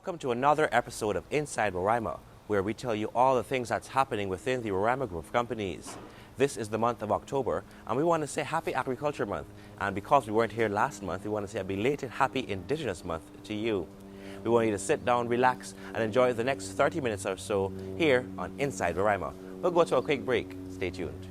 Welcome to another episode of Inside Roraima, where we tell you all the things that's happening within the Roraima group of companies. This is the month of October, and we want to say Happy Agriculture Month. And because we weren't here last month, we want to say a belated Happy Indigenous Month to you. We want you to sit down, relax, and enjoy the next 30 minutes or so here on Inside Roraima. We'll go to a quick break. Stay tuned.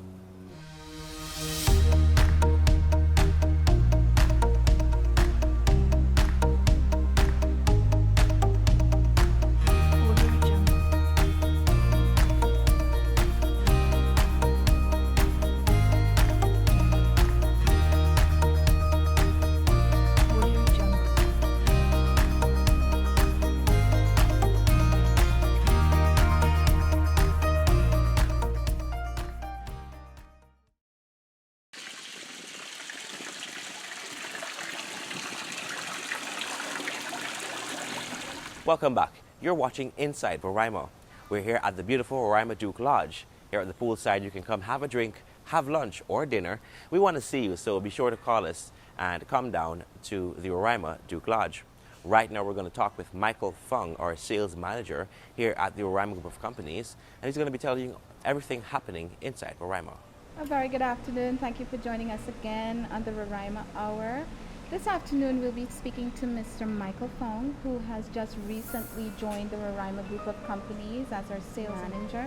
Welcome back. You're watching Inside Roraima. We're here at the beautiful Roraima Duke Lodge. Here at the poolside, you can come have a drink, have lunch or dinner. We want to see you, so be sure to call us and come down to the Roraima Duke Lodge. Right now, we're going to talk with Michael Fung, our sales manager here at the Roraima Group of Companies, and he's going to be telling you everything happening inside Roraima. A very good afternoon. Thank you for joining us again on the Roraima Hour. This afternoon we'll be speaking to Mr. Michael Fong, who has just recently joined the Roraima Group of Companies as our sales manager.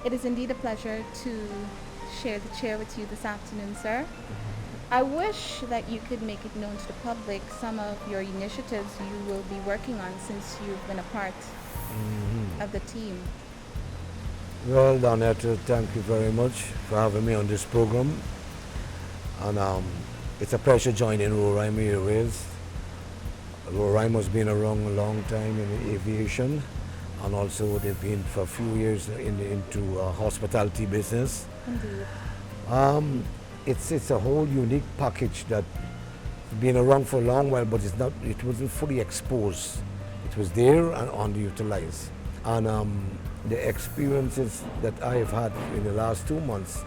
It is indeed a pleasure to share the chair with you this afternoon, sir. I wish that you could make it known to the public some of your initiatives you will be working on since you've been a part of the team. Well, Donetta, thank you very much for having me on this program. And it's a pleasure joining Roraima Airways. Roraima's been around a long time in aviation, and also they've been for a few years into hospitality business. Indeed. It's a whole unique package that's been around for a long while, but it wasn't fully exposed. It was there and underutilized. And the experiences that I have had in the last 2 months,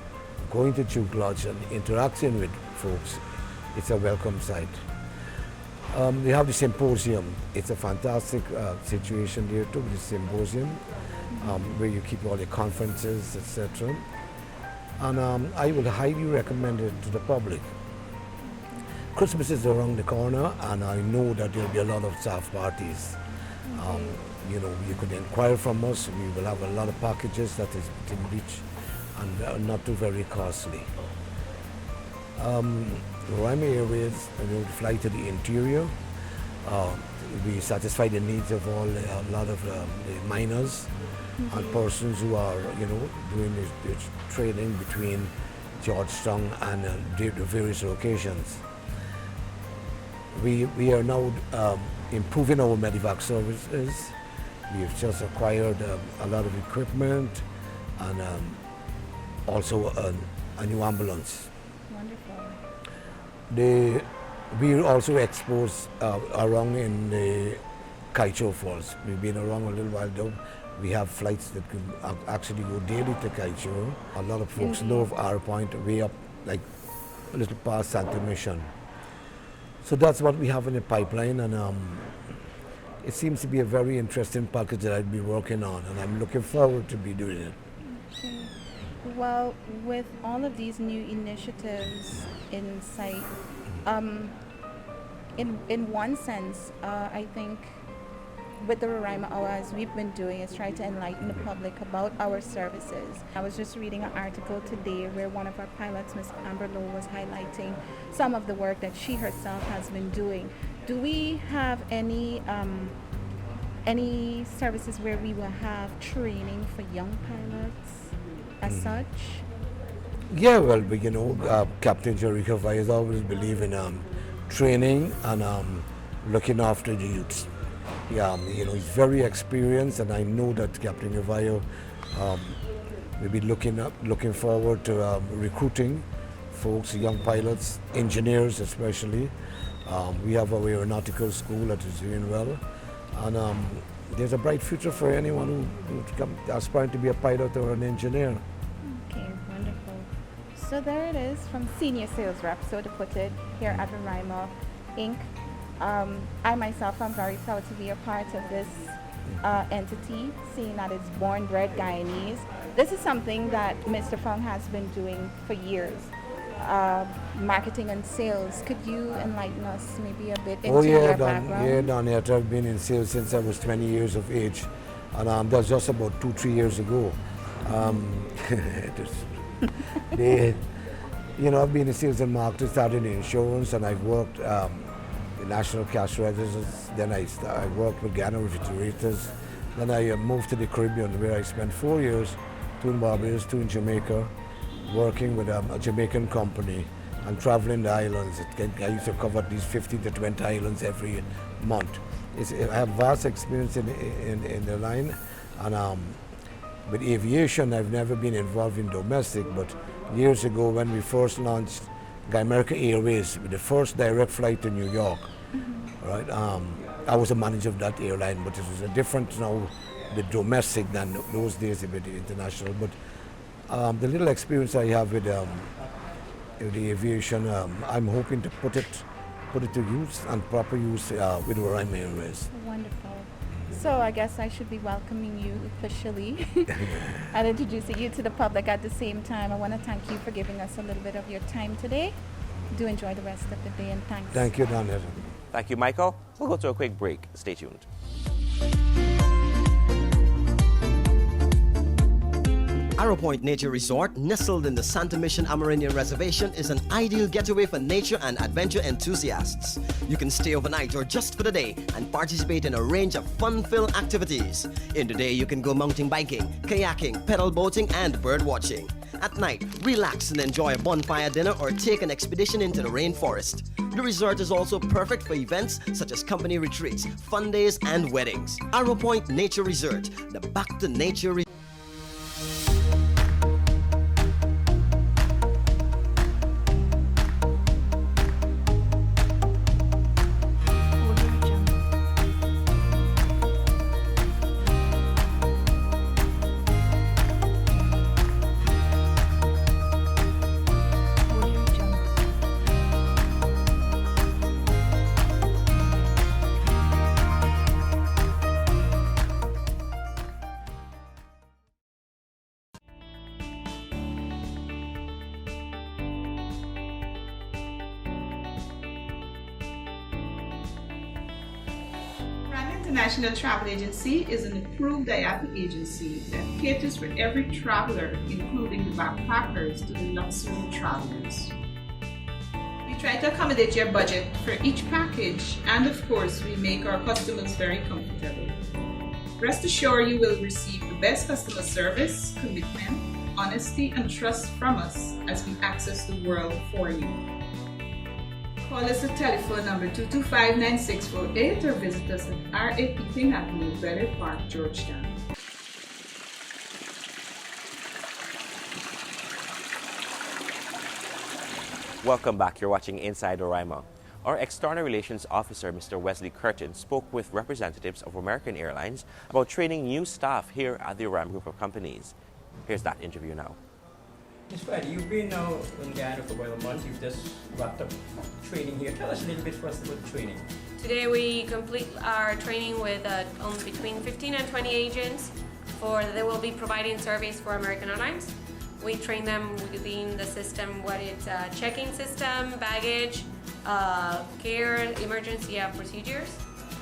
going to Duke Lodge and interacting with folks, it's a welcome sight. They have the symposium. It's a fantastic situation there too, the symposium, where you keep all the conferences, etc. And I would highly recommend it to the public. Christmas is around the corner, and I know that there will be a lot of staff parties. You could inquire from us. We will have a lot of packages that is within reach and not too very costly. Roraima Airways will fly to the interior. We satisfy the needs of a lot of the miners and persons who are, doing this trading between Georgetown and the various locations. We are now improving our medevac services. We've just acquired a lot of equipment and also a new ambulance. Wonderful. We also exposed around in the Kaicho Falls. We've been around a little while though. We have flights that can actually go daily to Kaicho. A lot of folks know of our point way up, like a little past Santa Mission. So that's what we have in the pipeline, and it seems to be a very interesting package that I'll be working on, and I'm looking forward to be doing it. Okay. Well, with all of these new initiatives in sight, in one sense, I think with the Roraima Hour, as we've been doing, is try to enlighten the public about our services. I was just reading an article today where one of our pilots, Ms. Amber Lowe, was highlighting some of the work that she herself has been doing. Do we have any services where we will have training for young pilots as such? Yeah, well, Captain Jericho has always believed in training and looking after the youths. Yeah, he's very experienced, and I know that Captain Jericho will be looking forward to recruiting folks, young pilots, engineers especially. We have our aeronautical school that is doing well, and there's a bright future for anyone who aspiring to be a pilot or an engineer. Okay, wonderful. So there it is from senior sales rep, so to put it, here at Roraima Inc. I myself am very proud to be a part of this entity, seeing that it's born bred Guyanese. This is something that Mr. Fong has been doing for years. Marketing and sales. Could you enlighten us maybe a bit into your background? Yeah, down here. I've been in sales since I was 20 years of age, and that's just about 2-3 years ago. They, I've been in sales and marketing, started in insurance, and I've worked in national cash registers. Then I worked with Ghana refrigerators. Then I moved to the Caribbean, where I spent 4 years, 2 in Barbados, 2 in Jamaica, working with a Jamaican company and traveling the islands. I used to cover these 15 to 20 islands every month. I have vast experience in the line, and with aviation, I've never been involved in domestic, but years ago when we first launched American Airways with the first direct flight to New York, right? I was a manager of that airline, but it was a different now, the domestic than those days with the international. But the little experience I have with the aviation, I'm hoping to put it to use and proper use with Roraima Airways. Wonderful. So I guess I should be welcoming you officially and introducing you to the public at the same time. I want to thank you for giving us a little bit of your time today. Do enjoy the rest of the day, and thanks. Thank you, Daniel. Thank you, Michael. We'll go to a quick break. Stay tuned. Arrow Point Nature Resort, nestled in the Santa Mission Amerindian Reservation, is an ideal getaway for nature and adventure enthusiasts. You can stay overnight or just for the day and participate in a range of fun-filled activities. In the day, you can go mountain biking, kayaking, pedal boating, and bird watching. At night, relax and enjoy a bonfire dinner or take an expedition into the rainforest. The resort is also perfect for events such as company retreats, fun days, and weddings. Arrow Point Nature Resort, the Back to Nature Resort. International Travel Agency is an approved IATA agency that caters for every traveler, including the backpackers to the luxury travelers. We try to accommodate your budget for each package, and of course, we make our customers very comfortable. Rest assured you will receive the best customer service, commitment, honesty, and trust from us as we access the world for you. Call us at telephone number 225-9648 or visit us at R8 King Avenue, Bel Park, Georgetown. Welcome back. You're watching Inside Roraima. Our External Relations Officer, Mr. Wesley Curtin, spoke with representatives of American Airlines about training new staff here at the Roraima Group of Companies. Here's that interview now. Ms. Freddie, you've been now in Ghana for about a month. You've just wrapped up training here. Tell us a little bit for us about the training. Today we complete our training with between 15 and 20 agents. They will be providing service for American Airlines. We train them within the system, what it's a check-in system, baggage, care, emergency procedures.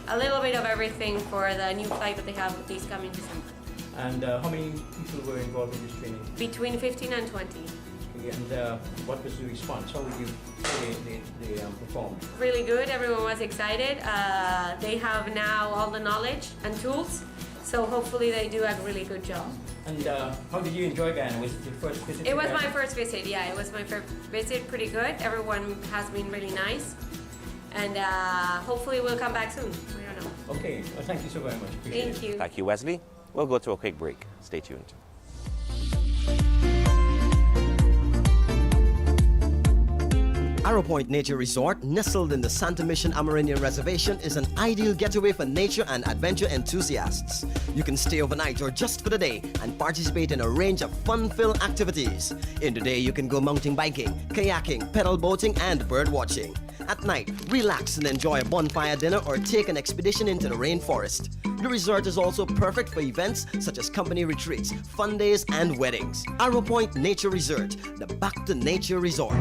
A little bit of everything for the new flight that they have this coming December. And how many people were involved in this training? Between 15 and 20. And what was the response? How would they perform? Really good. Everyone was excited. They have now all the knowledge and tools, so hopefully they do a really good job. And how did you enjoy Ghana? Was it your first visit? It was my first visit. Yeah, it was my first visit. Pretty good. Everyone has been really nice, and hopefully we'll come back soon. I don't know. Okay. Well, thank you so very much. Appreciate Thank you. Thank you, Wesley. We'll go to a quick break. Stay tuned. Arrow Point Nature Resort, nestled in the Santa Mission Amerindian Reservation, is an ideal getaway for nature and adventure enthusiasts. You can stay overnight or just for the day and participate in a range of fun-filled activities. In the day, you can go mountain biking, kayaking, pedal boating, and bird watching. At night, relax and enjoy a bonfire dinner or take an expedition into the rainforest. The resort is also perfect for events such as company retreats, fun days, and weddings. Arrow Point Nature Resort, the Back to Nature Resort.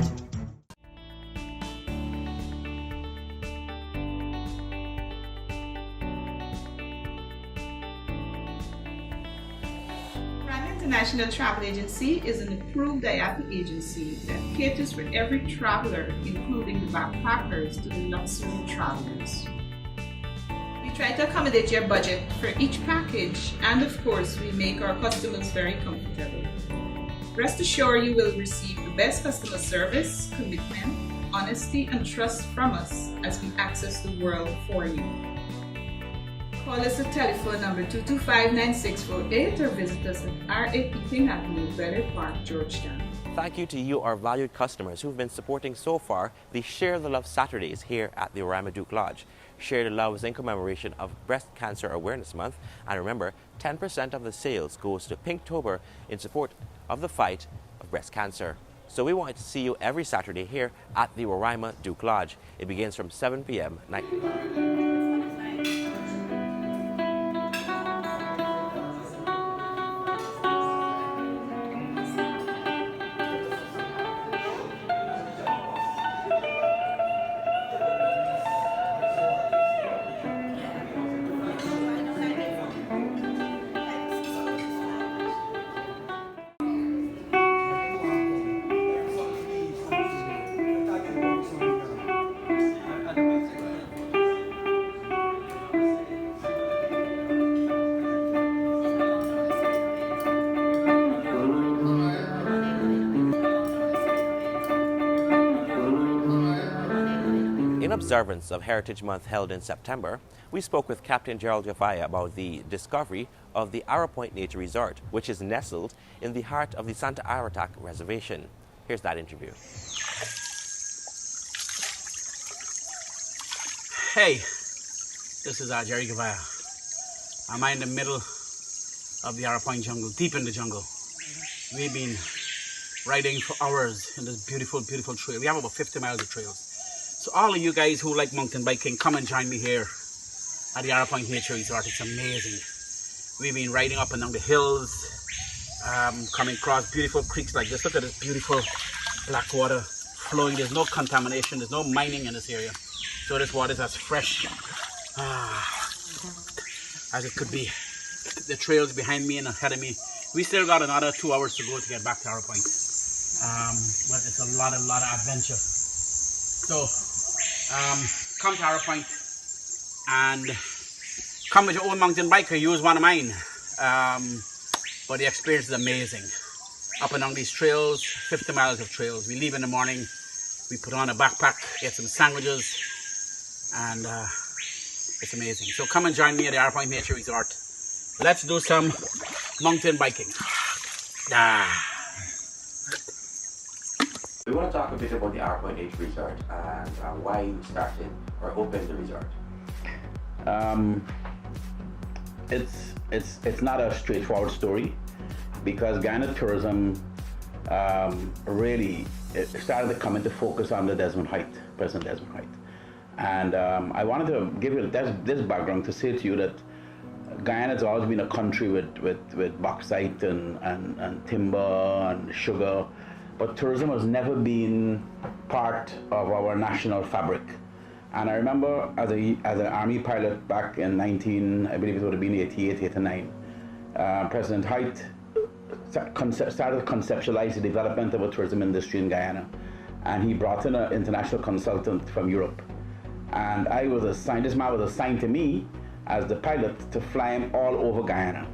International Travel Agency is an approved IATA agency that caters for every traveler, including the backpackers to the luxury travelers. We try to accommodate your budget for each package, and of course, we make our customers very comfortable. Rest assured you will receive the best customer service, commitment, honesty, and trust from us as we access the world for you. Call us at telephone number 225-9648 or visit us at R8 King Avenue, Bel Park, Georgetown. Thank you to you, our valued customers who've been supporting so far the Share the Love Saturdays here at the Roraima Duke Lodge. Share the Love is in commemoration of Breast Cancer Awareness Month, and remember, 10% of the sales goes to Pinktober in support of the fight of breast cancer. So we want to see you every Saturday here at the Roraima Duke Lodge. It begins from 7 p.m. nightly. In observance of Heritage Month held in September, we spoke with Captain Gerald Javaya about the discovery of the Arrow Point Nature Resort, which is nestled in the heart of the Santa Aratac Reservation. Here's that interview. Hey, this is Jerry Javaya. I'm in the middle of the Arrow Point jungle, deep in the jungle. We've been riding for hours in this beautiful, beautiful trail. We have about 50 miles of trails. So all of you guys who like mountain biking, come and join me here at the Arrow Point Nature Resort. It's amazing. We've been riding up and down the hills, coming across beautiful creeks like this. Look at this beautiful black water flowing. There's no contamination, there's no mining in this area. So this water is as fresh as it could be. The trails behind me and ahead of me. We still got another 2 hours to go to get back to Arrow Point. But it's a lot of adventure. So, come to Arrow Point and come with your own mountain bike or use one of mine. But the experience is amazing. Up and down these trails, 50 miles of trails. We leave in the morning, we put on a backpack, get some sandwiches, and it's amazing. So come and join me at the Arrow Point Nature Resort. Let's do some mountain biking. We want to talk a bit about the Arrow Point Nature Resort and why you started or opened the resort. It's not a straightforward story because Guyana tourism really started to come into focus under President Desmond Height. And I wanted to give you this background to say to you that Guyana has always been a country with bauxite and timber and sugar, but tourism has never been part of our national fabric. And I remember as an army pilot back in I believe it would have been 88, 89, President Height started to conceptualize the development of a tourism industry in Guyana. And he brought in an international consultant from Europe. And this man was assigned to me as the pilot to fly him all over Guyana.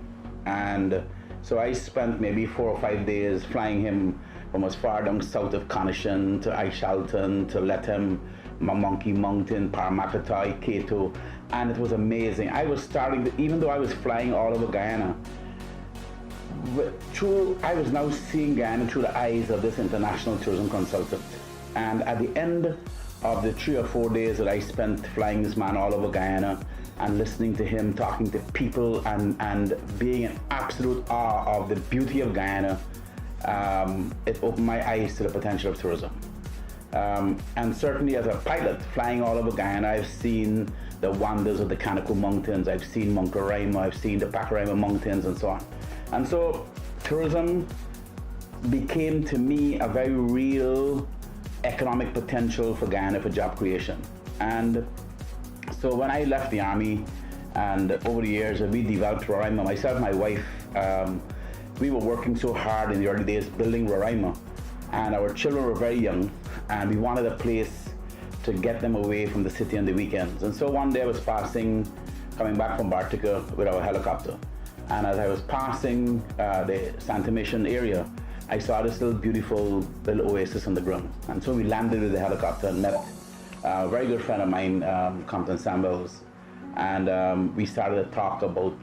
And so I spent maybe 4 or 5 days flying him from as far down south of Conishan to Aishalton to Lethem, Monkey Mountain, Paramakatay, Kato, and it was amazing. Even though I was flying all over Guyana, I was now seeing Guyana through the eyes of this international tourism consultant. And at the end of the 3 or 4 days that I spent flying this man all over Guyana and listening to him, talking to people, and being in absolute awe of the beauty of Guyana, it opened my eyes to the potential of tourism. And certainly as a pilot flying all over Guyana, I've seen the wonders of the Canaco Mountains, I've seen Mount Roraima, I've seen the Roraima Mountains and so on. And so tourism became to me a very real economic potential for Guyana for job creation. And so when I left the Army, and over the years we developed Roraima, myself and my wife, we were working so hard in the early days building Roraima, and our children were very young, and we wanted a place to get them away from the city on the weekends. And so one day I was coming back from Bartica with our helicopter, and as I was passing the Santa Mission area, I saw this little beautiful little oasis on the ground. And so we landed with the helicopter and met a very good friend of mine, Compton Samuels, and we started to talk about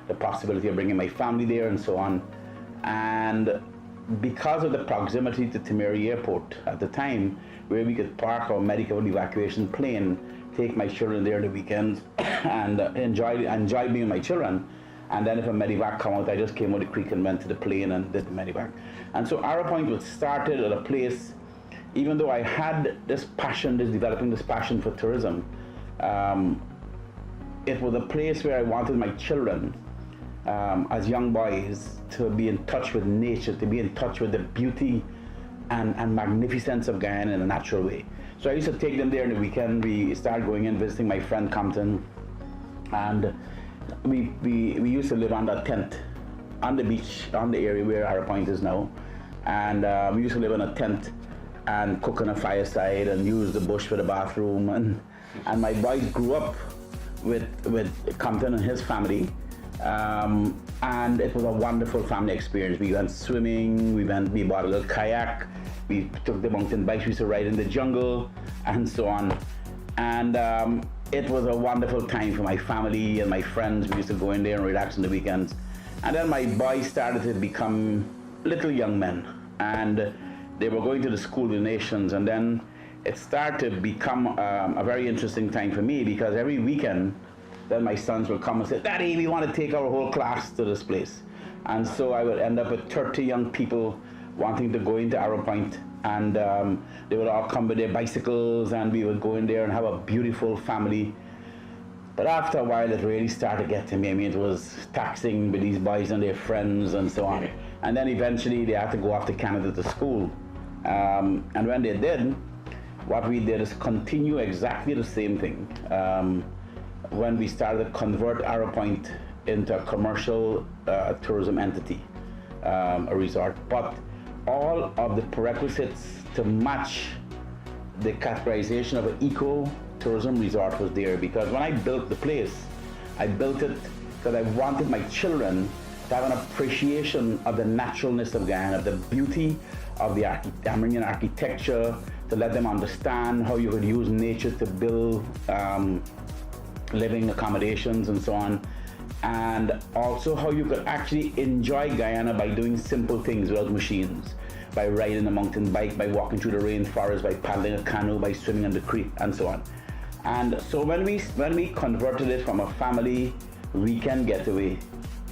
the possibility of bringing my family there and so on. And because of the proximity to Timeri Airport at the time, where we could park our medical evacuation plane, take my children there the weekends, and enjoy being with my children. And then if a medevac come out, I just came out the creek and went to the plane and did the medevac. And so Arrow Point was started at a place, even though I had this passion, developing this passion for tourism, it was a place where I wanted my children, as young boys, to be in touch with nature, to be in touch with the beauty and magnificence of Guyana in a natural way. So I used to take them there on the weekend. We started going in, visiting my friend Compton, and we used to live under a tent on the beach, on the area where Arrow Point is now. And we used to live in a tent and cook on a fireside and use the bush for the bathroom. And my boys grew up with Compton and his family. And it was a wonderful family experience. We went swimming, we bought a little kayak, we took the mountain bikes, we used to ride in the jungle, and so on. And it was a wonderful time for my family and my friends. We used to go in there and relax on the weekends. And then my boys started to become little young men, and they were going to the School of the Nations. And then it started to become a very interesting time for me, because every weekend, then my sons would come and say, "Daddy, we want to take our whole class to this place." And so I would end up with 30 young people wanting to go into Arrow Point, and they would all come with their bicycles, and we would go in there and have a beautiful family. But after a while, it really started to get to me. I mean, it was taxing with these boys and their friends and so on. And then eventually they had to go off to Canada to school. And when they did, what we did is continue exactly the same thing. When we started to convert Arrow Point into a commercial tourism entity, a resort. But all of the prerequisites to match the categorization of an eco-tourism resort was there, because when I built the place, I built it because I wanted my children to have an appreciation of the naturalness of Guyana, of the beauty of the Amerindian architecture, to let them understand how you could use nature to build living accommodations and so on, and also how you could actually enjoy Guyana by doing simple things without machines, by riding a mountain bike, by walking through the rainforest, by paddling a canoe, by swimming in the creek, and so on. And so when we converted it from a family weekend getaway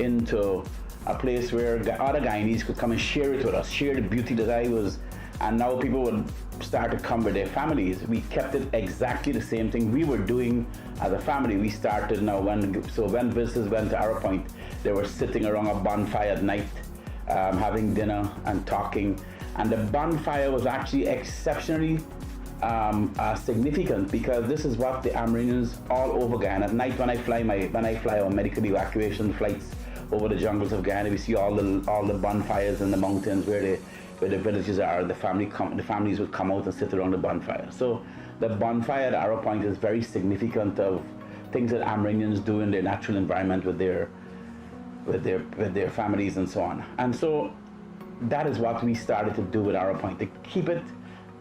into a place where other Guyanese could come and share it with us, share the beauty that I was, and now people would start to come with their families. We kept it exactly the same thing we were doing as a family. We started now when visitors went to Arrow Point, they were sitting around a bonfire at night, having dinner and talking. And the bonfire was actually exceptionally significant, because this is what the Amerindians all over Guyana. At night when I fly our medical evacuation flights over the jungles of Guyana, we see all the bonfires in the mountains where the villages are. The families would come out and sit around the bonfire. So the bonfire at Arrow Point is very significant of things that Amerindians do in their natural environment with their families and so on. And so that is what we started to do with Arrow Point, to keep it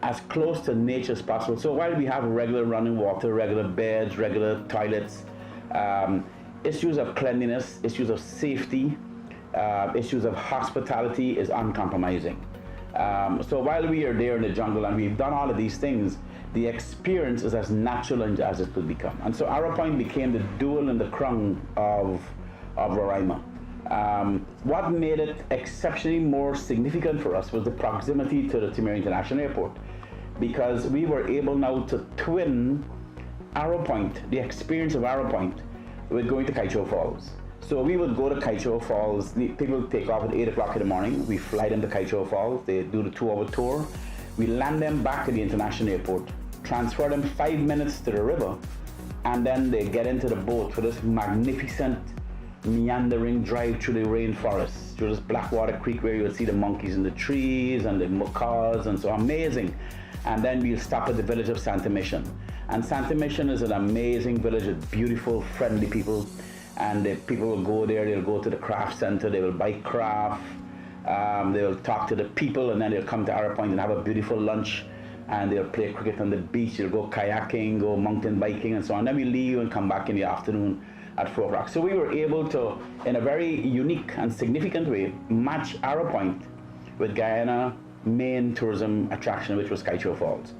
as close to nature as possible. So while we have regular running water, regular beds, regular toilets, issues of cleanliness, issues of safety, issues of hospitality is uncompromising. So while we are there in the jungle and we've done all of these things, the experience is as natural as it could become. And so Arrow Point became the jewel in the crown of Roraima. What made it exceptionally more significant for us was the proximity to the Timor International Airport, because we were able now to twin Arrow Point, the experience of Arrow Point, with going to Kaicho Falls. So we would go to Kaicho Falls. People would take off at 8 o'clock in the morning. We fly them to Kaicho Falls. They do the 2-hour tour. We land them back at the international airport, transfer them 5 minutes to the river, and then they get into the boat for this magnificent meandering drive through the rainforest, through this Blackwater Creek where you would see the monkeys in the trees and the macaws, and so amazing. And then we'll stop at the village of Santa Mission. And Santa Mission is an amazing village with beautiful, friendly people. And the people will go there, they'll go to the craft center, they will buy craft, they'll talk to the people, and then they'll come to Arrow Point and have a beautiful lunch, and they'll play cricket on the beach, they'll go kayaking, go mountain biking, and so on. Then we leave and come back in the afternoon at 4 o'clock. So we were able to, in a very unique and significant way, match Arrow Point with Guyana's main tourism attraction, which was Kaicho Falls.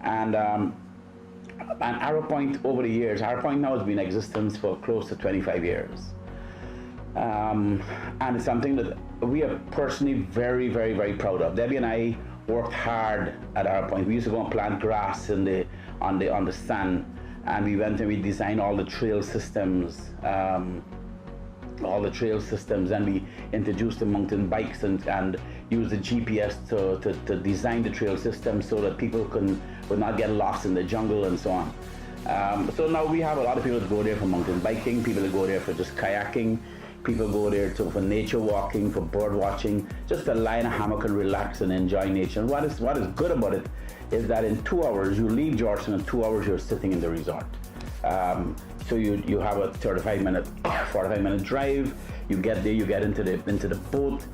And Arrow Point, over the years, Arrow Point now has been in existence for close to 25 years. And it's something that we are personally very, very, very proud of. Debbie and I worked hard at Arrow Point. We used to go and plant grass on the sand, and we went and we designed all the trail systems, and we introduced the mountain bikes and used the GPS to design the trail system so that people would not get lost in the jungle and so on. So now we have a lot of people that go there for mountain biking, people that go there for just kayaking, people go there for nature walking, for bird watching, just to lie in a hammock and relax and enjoy nature. And what is good about it is that in 2 hours, you leave Georgetown, in 2 hours you're sitting in the resort. So you have a 45-minute, 45-minute drive, you get there, you get into the boat,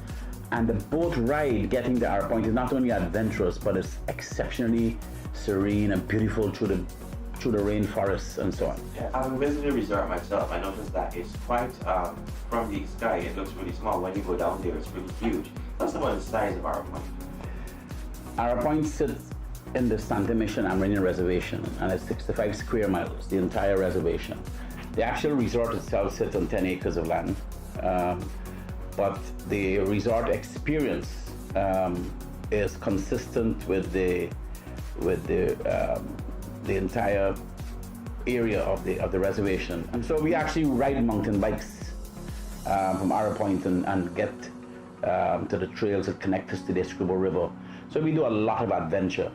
and the boat ride getting to Arrow Point is not only adventurous, but it's exceptionally serene and beautiful through the rainforests and so on. Yeah, I've visited the resort myself. I noticed that it's quite, from the sky, it looks really small. When you go down there, it's really huge. Tell us about the size of Arrow Point. Arrow Point sits in the Santa Mission Amerindian Reservation, and it's 65 square miles, the entire reservation. The actual resort itself sits on 10 acres of land, but the resort experience is consistent with the entire area of the reservation. And so we actually ride mountain bikes from Arrow Point and get to the trails that connect us to the Escribo River. So we do a lot of adventure.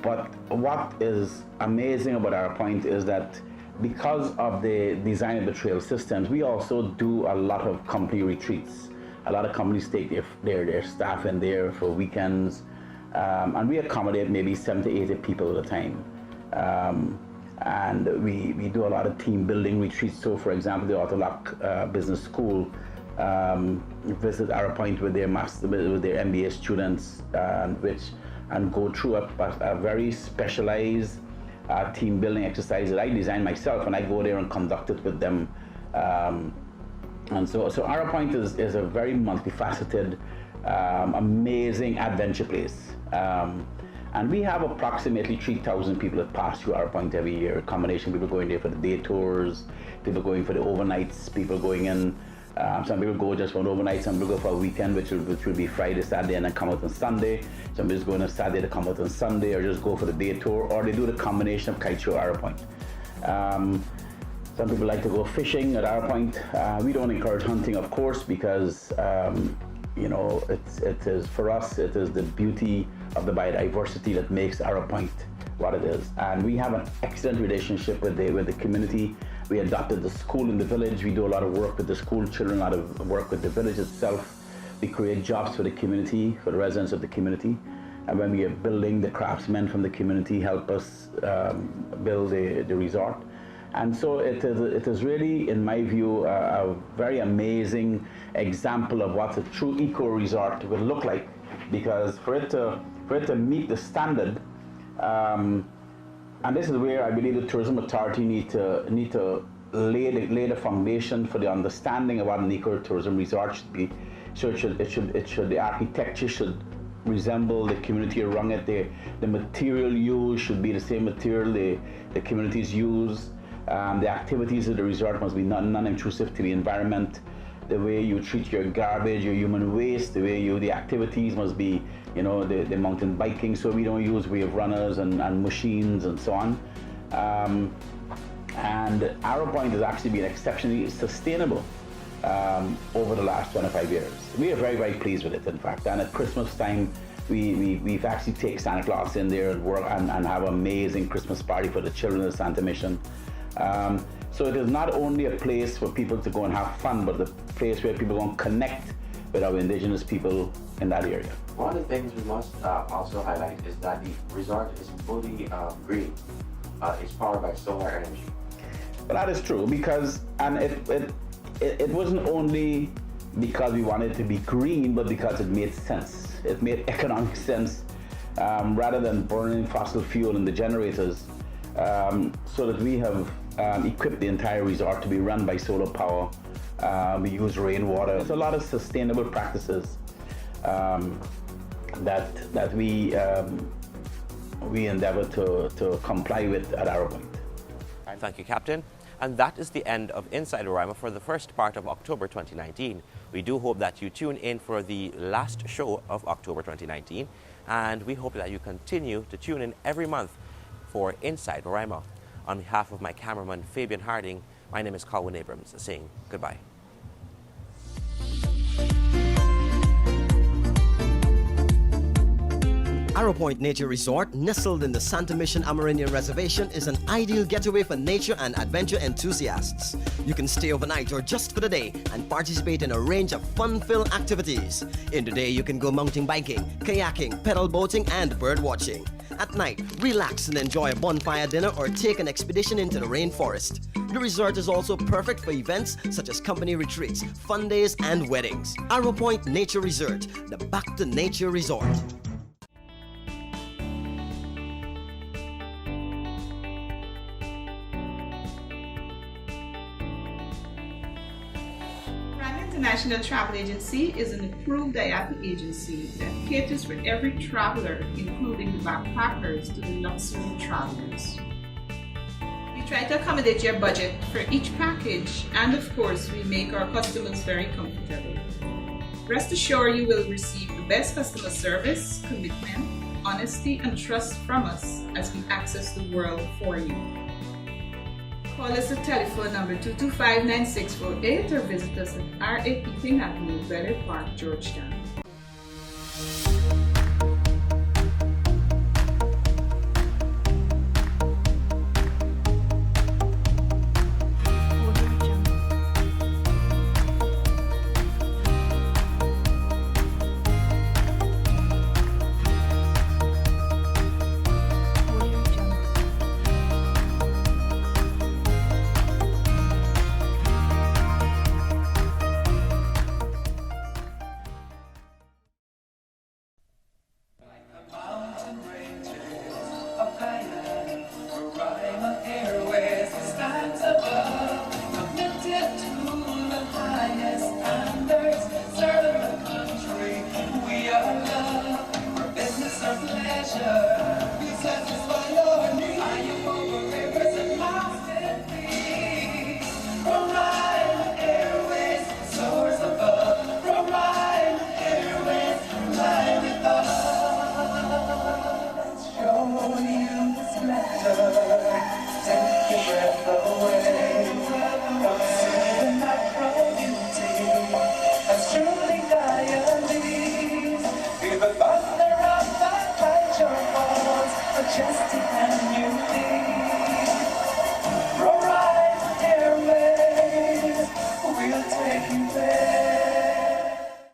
But what is amazing about Arrow Point is that because of the design of the trail systems, we also do a lot of company retreats. A lot of companies take their staff in there for weekends, and we accommodate maybe 70 to 80 people at a time. And we do a lot of team building retreats. So for example, the Autolock Business School visit Arrow Point with their MBA students, and go through a very specialized team building exercise that I designed myself, and I go there and conduct it with them. And so Arrow Point is a very multifaceted, amazing adventure place. And we have approximately 3,000 people that pass through Arrow Point every year. A combination of people going there for the day tours, people going for the overnights, people going in. Some people go just for an overnight, some people go for a weekend, which will be Friday, Saturday, and then come out on Sunday. Some people just go on a Saturday to come out on Sunday, or just go for the day tour, or they do the combination of Kaicho Arrow Point. Some people like to go fishing at Arrow Point. We don't encourage hunting, of course, because it is for us. It is the beauty of the biodiversity that makes Arrow Point what it is, and we have an excellent relationship with the community. We adopted the school in the village. We do a lot of work with the school children, a lot of work with the village itself. We create jobs for the community, for the residents of the community. And when we are building, the craftsmen from the community help us build the resort. And so it is really, in my view, a very amazing example of what a true eco resort would look like. Because for it to meet the standard, and this is where I believe the tourism authority need to lay the foundation for the understanding of what an ecotourism resort should be. So the architecture should resemble the community around it. The material used should be the same material the communities use. The activities of the resort must be non-intrusive to the environment. The way you treat your garbage, your human waste, the activities must be, the mountain biking, so we don't use wave runners and machines and so on. And Arrow Point has actually been exceptionally sustainable over the last 25 years. We are very, very pleased with it, in fact. And at Christmas time, we've actually taken Santa Claus in there and work and have an amazing Christmas party for the children of Santa Mission. So it is not only a place for people to go and have fun, but a place where people go and connect with our indigenous people in that area. One of the things we must also highlight is that the resort is fully green. It's powered by solar energy. Well, that is true, because it wasn't only because we wanted it to be green, but because it made sense. It made economic sense, rather than burning fossil fuel in the generators, so that we have equipped the entire resort to be run by solar power. We use rainwater. There's a lot of sustainable practices that we endeavor to comply with at Arrow Point. Thank you, Captain. And that is the end of Inside Roraima for the first part of October 2019. We do hope that you tune in for the last show of October 2019, and we hope that you continue to tune in every month for Inside Roraima. On behalf of my cameraman Fabian Harding, my name is Colwyn Abrams, saying goodbye. Arrow Point Nature Resort, nestled in the Santa Mission Amerindian Reservation, is an ideal getaway for nature and adventure enthusiasts. You can stay overnight or just for the day and participate in a range of fun-filled activities. In the day, you can go mountain biking, kayaking, pedal boating, and bird watching. At night, relax and enjoy a bonfire dinner or take an expedition into the rainforest. The resort is also perfect for events such as company retreats, fun days, and weddings. Arrow Point Nature Resort, the Back to Nature Resort. International Travel Agency is an approved IATA agency that caters for every traveler, including the backpackers to the luxury travelers. We try to accommodate your budget for each package, and of course, we make our customers very comfortable. Rest assured you will receive the best customer service, commitment, honesty, and trust from us as we access the world for you. Call us at telephone number 225-9648 or visit us at R8 King Avenue, Bel Air Park, Georgetown.